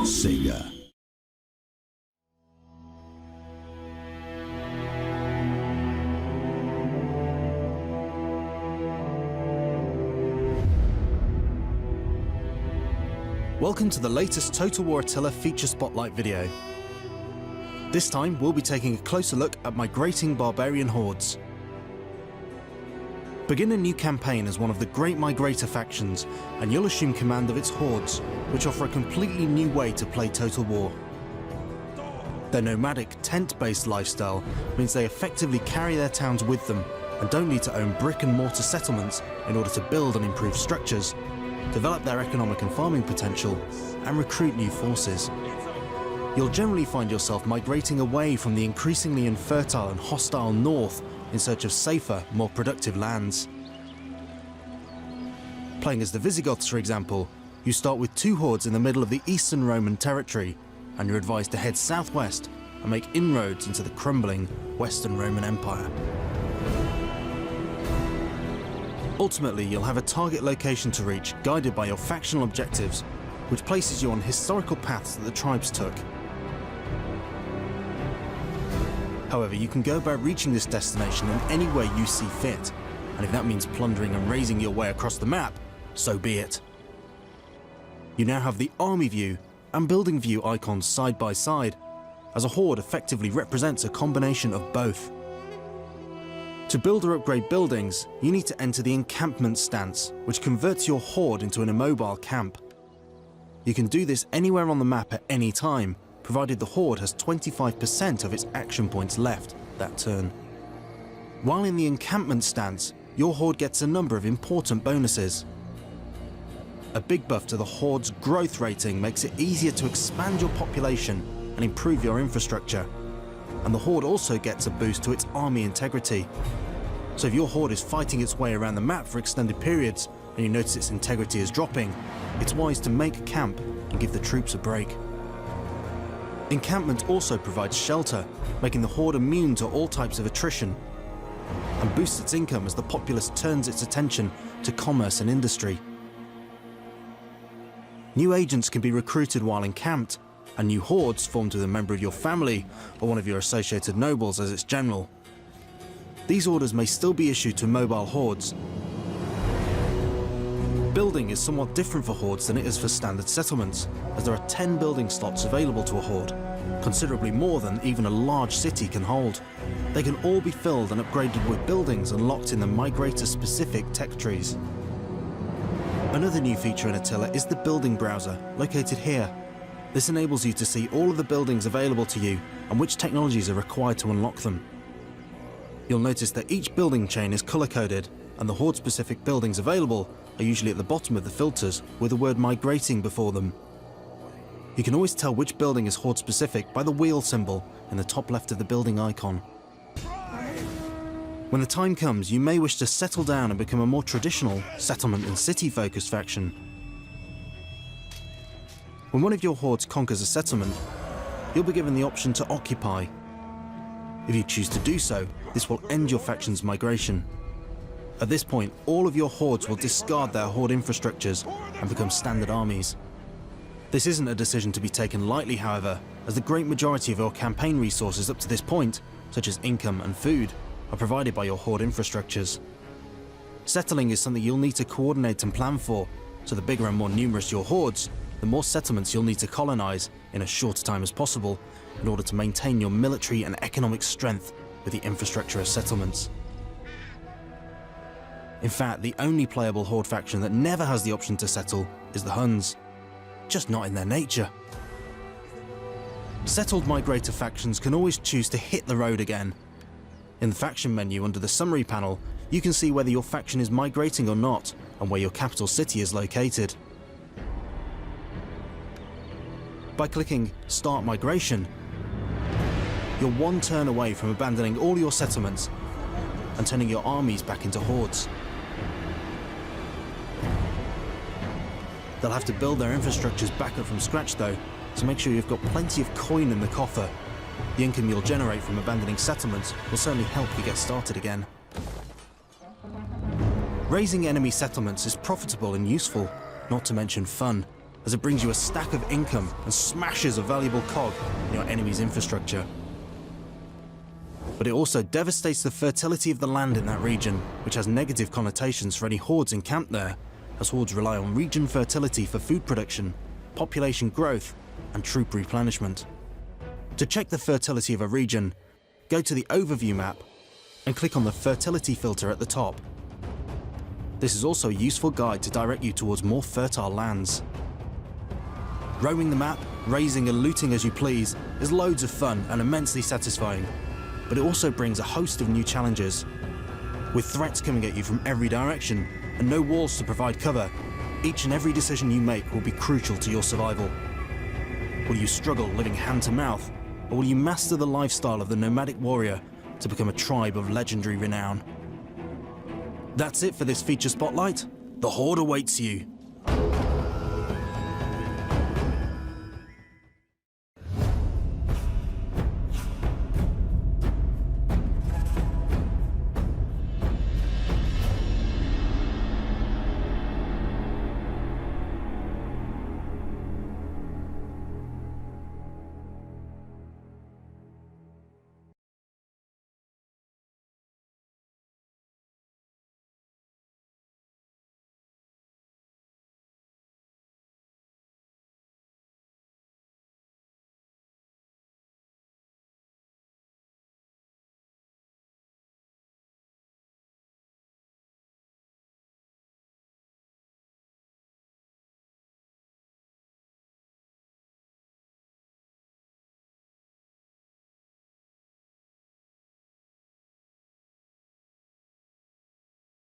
SEGA. Welcome to the latest Total War Attila feature spotlight video. This time we'll be taking a closer look at migrating Barbarian Hordes. Begin a new campaign as one of the great migrator factions, and you'll assume command of its hordes, which offer a completely new way to play Total War. Their nomadic, tent-based lifestyle means they effectively carry their towns with them and don't need to own brick and mortar settlements in order to build and improve structures, develop their economic and farming potential, and recruit new forces. You'll generally find yourself migrating away from the increasingly infertile and hostile north in search of safer, more productive lands. Playing as the Visigoths, for example, you start with 2 hordes in the middle of the Eastern Roman territory, and you're advised to head southwest and make inroads into the crumbling Western Roman Empire. Ultimately, you'll have a target location to reach, guided by your factional objectives, which places you on historical paths that the tribes took. However, you can go about reaching this destination in any way you see fit, and if that means plundering and razing your way across the map, so be it. You now have the army view and building view icons side by side, as a horde effectively represents a combination of both. To build or upgrade buildings, you need to enter the encampment stance, which converts your horde into an immobile camp. You can do this anywhere on the map at any time, provided the horde has 25% of its action points left that turn. While in the encampment stance, your horde gets a number of important bonuses. A big buff to the horde's growth rating makes it easier to expand your population and improve your infrastructure. And the horde also gets a boost to its army integrity. So if your horde is fighting its way around the map for extended periods and you notice its integrity is dropping, it's wise to make camp and give the troops a break. Encampment also provides shelter, making the horde immune to all types of attrition, and boosts its income as the populace turns its attention to commerce and industry. New agents can be recruited while encamped, and new hordes formed with a member of your family or one of your associated nobles as its general. These orders may still be issued to mobile hordes. Building is somewhat different for hordes than it is for standard settlements, as there are 10 building slots available to a horde, considerably more than even a large city can hold. They can all be filled and upgraded with buildings unlocked in the migrator-specific tech trees. Another new feature in Attila is the building browser, located here. This enables you to see all of the buildings available to you and which technologies are required to unlock them. You'll notice that each building chain is color-coded, and the horde-specific buildings available are usually at the bottom of the filters with the word migrating before them. You can always tell which building is horde-specific by the wheel symbol in the top left of the building icon. When the time comes, you may wish to settle down and become a more traditional settlement and city-focused faction. When one of your hordes conquers a settlement, you'll be given the option to occupy. If you choose to do so, this will end your faction's migration. At this point, all of your hordes will discard their horde infrastructures and become standard armies. This isn't a decision to be taken lightly, however, as the great majority of your campaign resources up to this point, such as income and food, are provided by your horde infrastructures. Settling is something you'll need to coordinate and plan for, so the bigger and more numerous your hordes, the more settlements you'll need to colonize in as short a time as possible in order to maintain your military and economic strength with the infrastructure of settlements. In fact, the only playable horde faction that never has the option to settle is the Huns. Just not in their nature. Settled migrator factions can always choose to hit the road again. In the faction menu under the summary panel, you can see whether your faction is migrating or not, and where your capital city is located. By clicking Start Migration, you're one turn away from abandoning all your settlements and turning your armies back into hordes. They'll have to build their infrastructures back up from scratch though, so make sure you've got plenty of coin in the coffer. The income you'll generate from abandoning settlements will certainly help you get started again. Raising enemy settlements is profitable and useful, not to mention fun. as it brings you a stack of income and smashes a valuable cog in your enemy's infrastructure. But it also devastates the fertility of the land in that region, which has negative connotations for any hordes encamped there, as hordes rely on region fertility for food production, population growth, and troop replenishment. To check the fertility of a region, go to the overview map and click on the fertility filter at the top. This is also a useful guide to direct you towards more fertile lands. Roaming the map, raising and looting as you please, is loads of fun and immensely satisfying, but it also brings a host of new challenges. With threats coming at you from every direction and no walls to provide cover, each and every decision you make will be crucial to your survival. Will you struggle living hand to mouth, or will you master the lifestyle of the nomadic warrior to become a tribe of legendary renown? That's it for this feature spotlight. The Horde awaits you.